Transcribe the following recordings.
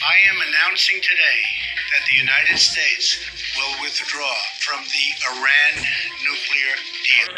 I am announcing today that the United States will withdraw from the Iran nuclear deal.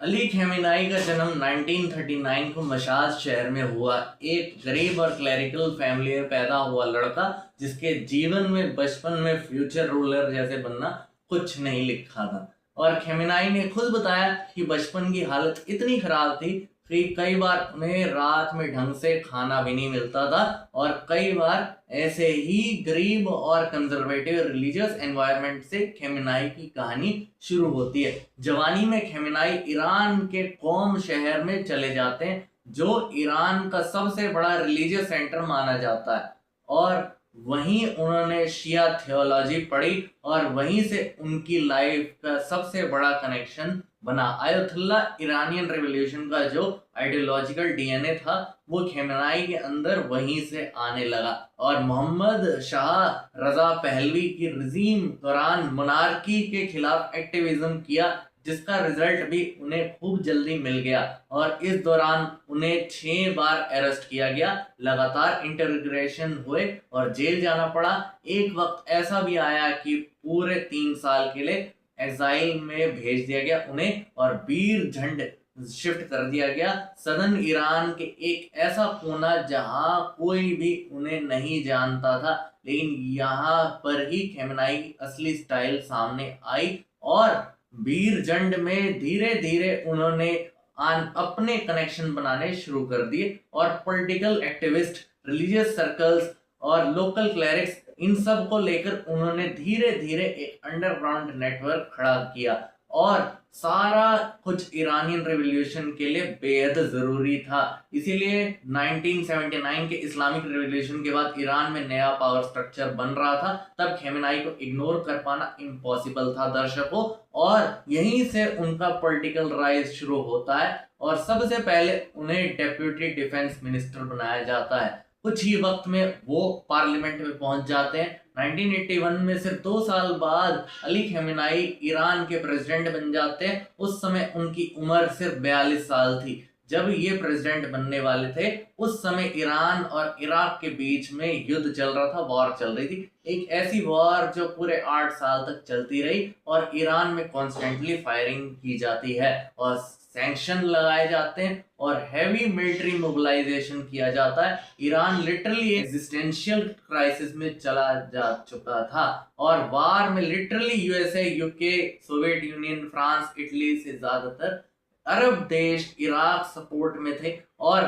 Ali खेमेनाई का जन्म 1939 को मशाद शहर में हुआ। एक गरीब और क्लरिकल फैमिली में पैदा हुआ लड़का जिसके जीवन में बचपन में फ्यूचर रूलर जैसे बनना कुछ नहीं लिखा था। और खेमेनाई ने खुद बताया कि बचपन की हालत इतनी खराब थी कि कई बार उन्हें रात में ढंग से खाना भी नहीं मिलता था और कई बार ऐसे ही गरीब और कंजर्वेटिव रिलीजियस एनवायरनमेंट से खेमेनाई की कहानी शुरू होती है। जवानी में खेमेनाई ईरान के कौम शहर में चले जाते हैं जो ईरान का सबसे बड़ा रिलीजियस सेंटर माना जाता है और वहीं उन्होंने शिया थियोलॉजी पढ़ी और वहीं से उनकी लाइफ का सबसे बड़ा कनेक्शन बना। आयतुल्ला ईरानियन रिवॉल्यूशन का जो आइडियोलॉजिकल डीएनए था वो खेमेनाई के अंदर वहीं से आने लगा और मोहम्मद शाह रजा पहलवी की रिजीम दौरान मोनार्की के खिलाफ एक्टिविज्म किया जिसका रिजल्ट भी उन्हें खूब जल्दी मिल गया और इस दौरान उन्हें 6 बार अरेस्ट किया गया, लगातार इंटरोगेशन हुए और जेल जाना पड़ा। एक वक्त ऐसा भी आया कि पूरे 3 साल के लिए एग्जाइल में भेज दिया गया उन्हें और बीर झंड शिफ्ट कर दिया गया सदर्न ईरान के एक ऐसा कोना जहां कोई भी उन्हें नहीं जानता था। लेकिन यहाँ पर ही खेमेनाई की असली स्टाइल सामने आई और बीरजंड में धीरे धीरे उन्होंने अपने कनेक्शन बनाने शुरू कर दिए और पॉलिटिकल एक्टिविस्ट, रिलीजियस सर्कल्स और लोकल क्लरिक्स इन सब को लेकर उन्होंने धीरे धीरे एक अंडरग्राउंड नेटवर्क खड़ा किया और सारा कुछ ईरानियन रिवॉल्यूशन के लिए बेहद जरूरी था। इसीलिए 1979 के इस्लामिक रिवॉल्यूशन के बाद ईरान में नया पावर स्ट्रक्चर बन रहा था, तब खेमेनाई को इग्नोर कर पाना इम्पॉसिबल था दर्शकों और यहीं से उनका पॉलिटिकल राइज शुरू होता है और सबसे पहले उन्हें डेप्यूटी डिफेंस मिनिस्टर बनाया जाता है। कुछ ही वक्त में वो पार्लियामेंट में पहुंच जाते हैं। 1981 में सिर्फ 2 साल बाद अली खेमेनाई ईरान के प्रेसिडेंट बन जाते हैं। उस समय उनकी उम्र सिर्फ 42 साल थी। जब ये प्रेसिडेंट बनने वाले थे उस समय ईरान और इराक के बीच में युद्ध चल रहा था, वॉर चल रही थी। एक ऐसी वॉर जो पूरे 8 साल तक चलती रही और ईरान में कॉन्स्टेंटली फायरिंग की जाती है और सैंक्शन लगाए जाते हैं और हैवी मिलिट्री मोबिलाइजेशन किया जाता है। ईरान लिटरली एग्जिस्टेंशियल क्राइसिस में चला जा चुका था और वार में literally USA, UK, Soviet union, France, Italy से ज्यादातर अरब देश इराक सपोर्ट में थे और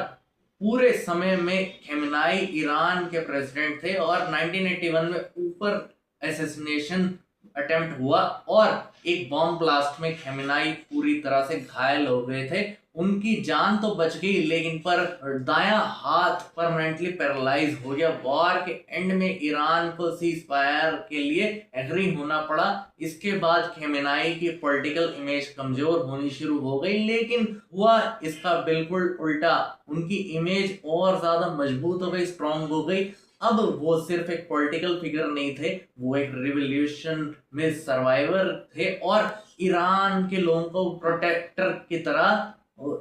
पूरे समय में खेमेनाई ईरान के प्रेसिडेंट थे और 1981 में ऊपर असैसिनेशन अटेम्प्ट हुआ और एक बॉम्ब ब्लास्ट में खेमेनाई पूरी तरह से घायल हो गए थे। उनकी जान तो बच गई लेकिन पर दायां हाथ परमानेंटली पैरालाइज हो गया। वॉर के एंड में ईरान को सीज फायर के लिए एग्री होना पड़ा। इसके बाद खेमेनाई की पॉलिटिकल इमेज कमजोर होनी शुरू हो गई, लेकिन हुआ इसका बिल्कुल उल्टा। उनकी इमेज और ज्यादा मजबूत हो गई, स्ट्रांग हो गई। अब वो सिर्फ एक पॉलिटिकल फिगर नहीं थे, वो एक रिवॉल्यूशन में सर्वाइवर थे और ईरान के लोगों को प्रोटेक्टर की तरह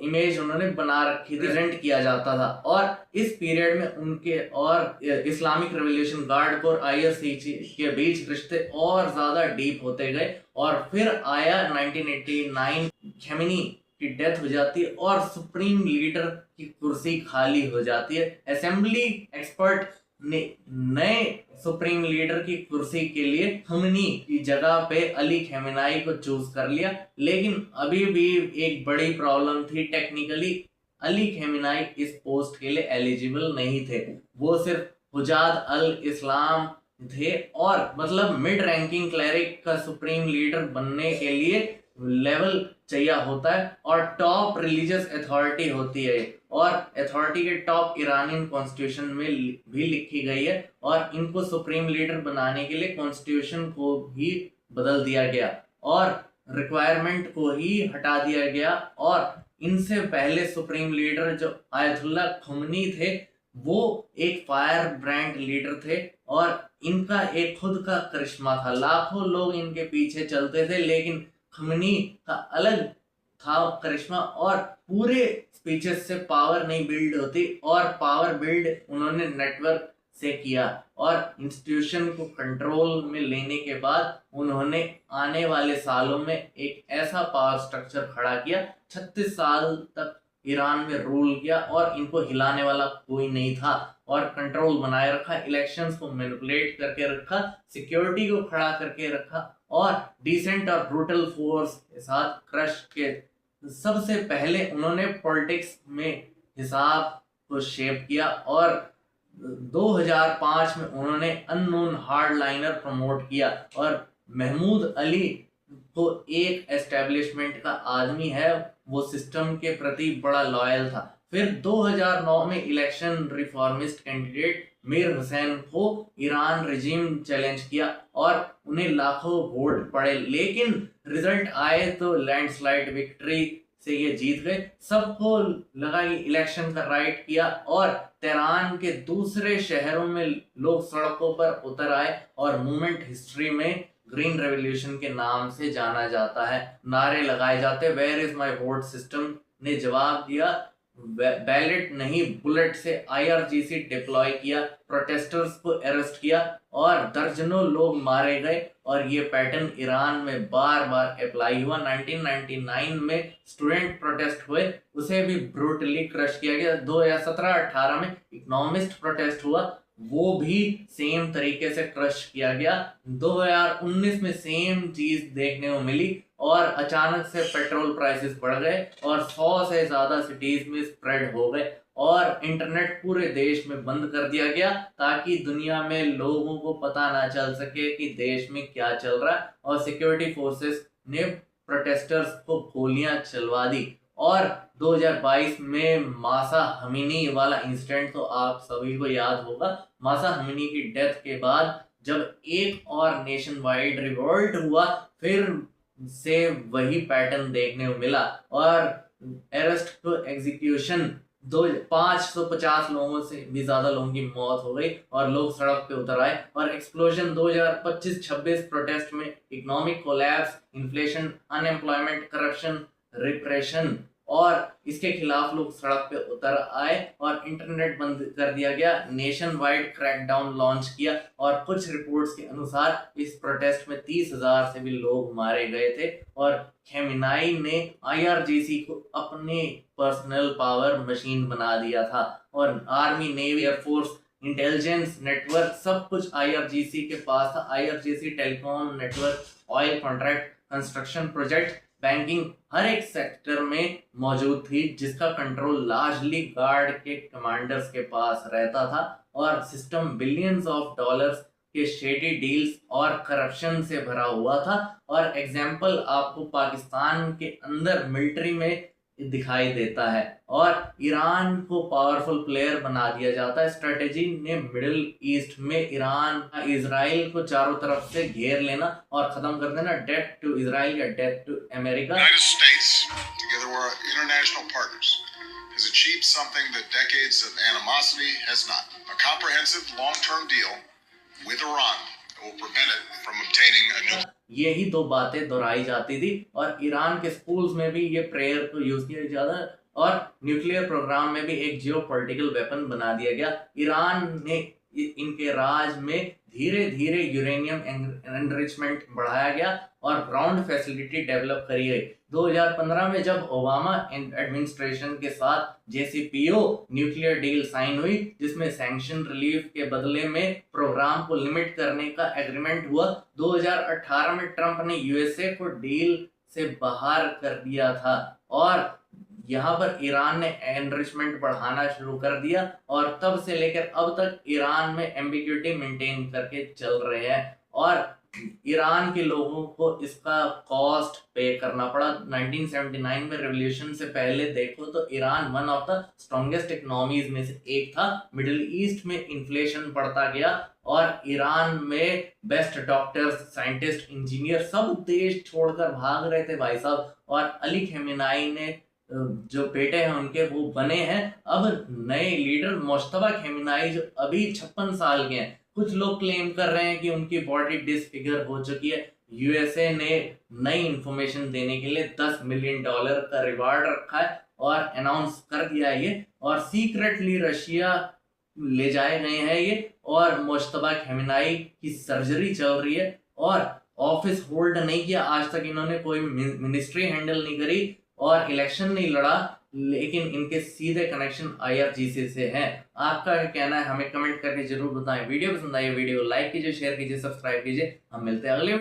इमेज उन्होंने बना रखी थी, प्रेजेंट किया जाता था। और इस पीरियड में उनके और Islamic revolution guard core IRGC के बीच रिश्ते और ज्यादा डीप होते गए और फिर आया 1989, खेमेनी की डेथ हो जाती है और सुप्रीम लीडर की कुर्सी खाली हो जाती है। असेंबली एक्सपर्ट ने नए सुप्रीम लीडर की कुर्सी के लिए खमेनी की जगह पे अली खेमेनाई को चूज कर लिया, लेकिन अभी भी एक बड़ी प्रॉब्लम थी। टेक्निकली अली खेमेनाई इस पोस्ट के लिए एलिजिबल नहीं थे। वो सिर्फ हुजाद अल इस्लाम थे और मतलब मिड रैंकिंग क्लरिक का सुप्रीम लीडर बनने के लिए लेवल चाहिए होता है और टॉप रिलीजियस अथॉरिटी होती है और अथॉरिटी के टॉप ईरानियन कॉन्स्टिट्यूशन में भी लिखी गई है और इनको सुप्रीम लीडर बनाने के लिए कॉन्स्टिट्यूशन को भी बदल दिया गया और रिक्वायरमेंट को ही हटा दिया गया। और इनसे पहले सुप्रीम लीडर जो आयतुल्ला खमेनी थे वो एक फायर ब्रांड लीडर थे और इनका एक खुद का करिश्मा था। लाखों लोग इनके पीछे चलते थे, लेकिन खमेनी का अलग था करिश्मा, और पूरे स्पीचेस से पावर नहीं बिल्ड होती, और पावर बिल्ड उन्होंने नेटवर्क से किया। और इंस्टीट्यूशन को कंट्रोल में लेने के बाद उन्होंने आने वाले सालों में एक ऐसा पावर स्ट्रक्चर खड़ा किया, 36 साल तक ईरान में रूल किया और इनको हिलाने वाला कोई नहीं था, और कंट्रोल बनाए रखा, इलेक्शंस को मैनिपुलेट करके रखा, सिक्योरिटी को खड़ा करके रखा, और डिसेंट और ब्रूटल फोर्स के साथ क्रश के। सबसे पहले उन्होंने पॉलिटिक्स में हिसाब को शेप किया, और 2005 में उन्होंने अननोन हार्डलाइनर प्रमोट किया, और महमूद अली को एक एस्टेब्लिशमेंट का आदमी है, वो सिस्टम के प्रति बड़ा लॉयल था। फिर 2009 में election reformist candidate Mir Hussain को ईरान रिजीम चैलेंज किया और उन्हें लाखों वोट पड़े, लेकिन रिजल्ट आए तो लैंडस्लाइड विक्ट्री से ये जीत गए। सबको लगा कि इलेक्शन का राइट किया, और तेहरान के दूसरे शहरों में लोग सड़कों पर उतर आए, और मूवमेंट हिस्ट्री में ग्रीन रेवोल्यूशन के नाम से जाना जाता है। नारे लगाए जाते, where is my vote system ने जवाब दिया, बैलेट नहीं बुलेट से। IRGC डिप्लॉय किया, प्रोटेस्टर्स को अरेस्ट किया, और दर्जनों लोग मारे गए, और ये पैटर्न ईरान में बार बार अप्लाई हुआ। 1999 में स्टूडेंट प्रोटेस्ट हुए, उसे भी ब्रूटली क्रश किया गया। 2017-18 में इकोनॉमिस्ट प्रोटेस्ट हुआ, वो भी सेम तरीके से क्रश किया गया। 2019 में सेम चीज देखने को मिली, और अचानक से पेट्रोल प्राइसेस बढ़ गए, और 100 से ज्यादा सिटीज में स्प्रेड हो गए, और इंटरनेट पूरे देश में बंद कर दिया गया, ताकि दुनिया में लोगों को पता ना चल सके कि देश में क्या चल रहा है। और सिक्योरिटी फोर्सेस ने प्रोटेस्टर्स को गोलियां चलवा दी। और 2022 में मासा अमीनी वाला इंसिडेंट तो आप सभी को याद होगा। मासा अमीनी की डेथ के बाद जब एक और नेशन वाइड रिवोल्ट हुआ, फिर से वही पैटर्न देखने को मिला, और अरेस्ट टू एग्जीक्यूशन 550 लोगों से भी ज्यादा लोगों की मौत हो गई, और लोग सड़क पे उतर आए। और एक्सप्लोजन 2025-26 प्रोटेस्ट में economic collapse, inflation, unemployment, corruption, repression, और इसके खिलाफ लोग सड़क पे उतर आए, और इंटरनेट बंद कर दिया गया। नेशन वाइड क्रैकडाउन लॉन्च किया, और कुछ रिपोर्ट्स के अनुसार इस प्रोटेस्ट में 30,000 से भी लोग मारे गए थे। और खेमेनाई ने IRGC को अपने पर्सनल पावर मशीन बना दिया था, और army, navy, air force, intelligence network सब कुछ IRGC के पास था। IRGC telecom network, oil contract, construction project, banking, हर एक सेक्टर में मौजूद थी, जिसका कंट्रोल लार्जली गार्ड के कमांडर्स के पास रहता था, और सिस्टम बिलियंस ऑफ डॉलर्स के शेडी डील्स और करप्शन से भरा हुआ था। और एग्जाम्पल आपको पाकिस्तान के अंदर मिलिट्री में दिखाई देता है, और ईरान को पावरफुल प्लेयर बना दिया जाता है। स्ट्रेटेजी ने मिडिल ईस्ट में ईरान, इजराइल को चारों तरफ से घेर लेना और खत्म कर देना। डेथ टू इजराइल या death to America. United States, together with our international partners, has achieved something that decades of animosity has not. A comprehensive long-term deal with Iran that will prevent it from obtaining a nuclear. यही दो बातें दोहराई जाती थी, और Iran के schools में भी ये प्रेयर को यूज किया जाता है, और न्यूक्लियर प्रोग्राम में भी एक जियोपॉलिटिकल वेपन बना दिया गया। ईरान ने इनके राज में धीरे धीरे यूरेनियम एनरिचमेंट बढ़ाया गया, और ग्राउंड फैसिलिटी डेवलप करी गई। 2015 में जब ओबामा एडमिनिस्ट्रेशन के साथ JCPO न्यूक्लियर डील साइन हुई, जिसमें सैंक्शन रिलीफ के बदले में प्रोग्राम को लिमिट करने का एग्रीमेंट हुआ। 2018 में ट्रंप ने USA को डील से बाहर कर दिया था, और यहाँ पर ईरान ने एनरिचमेंट बढ़ाना शुरू कर दिया, और तब से लेकर अब तक ईरान में एम्बिग्यूटी मेंटेन करके चल रहे हैं, और ईरान के लोगों को इसका कॉस्ट पे करना पड़ा। 1979 में रेवोल्यूशन से पहले देखो तो Iran one of the strongest economies में से एक था। मिडिल ईस्ट में इन्फ्लेशन बढ़ता गया, और ईरान में बेस्ट डॉक्टर्स, साइंटिस्ट, इंजीनियर सब देश छोड़कर भाग रहे थे भाई साहब। और अली खेमेनाई ने जो बेटे हैं उनके वो बने हैं अब नए लीडर मुश्तबा खेमेनाई, जो अभी 56 साल के हैं। कुछ लोग क्लेम कर रहे हैं कि उनकी बॉडी डिसफिगर हो चुकी है, यूएसए ने नई इंफॉर्मेशन देने के लिए $10 मिलियन का रिवार्ड रखा है और अनाउंस कर दिया है ये, और सीक्रेटली रशिया ले जाए गए हैं ये, और मुश्तबा खमेनी की सर्जरी चल रही है, और ऑफिस होल्ड नहीं किया आज तक इन्होंने, कोई मिनिस्ट्री हैंडल नहीं करी और इलेक्शन नहीं लड़ा, लेकिन इनके सीधे कनेक्शन IRGC से हैं। आपका क्या कहना है हमें कमेंट करके जरूर बताएं। वीडियो पसंद आई वीडियो लाइक कीजिए, शेयर कीजिए, सब्सक्राइब कीजिए। हम मिलते हैं अगले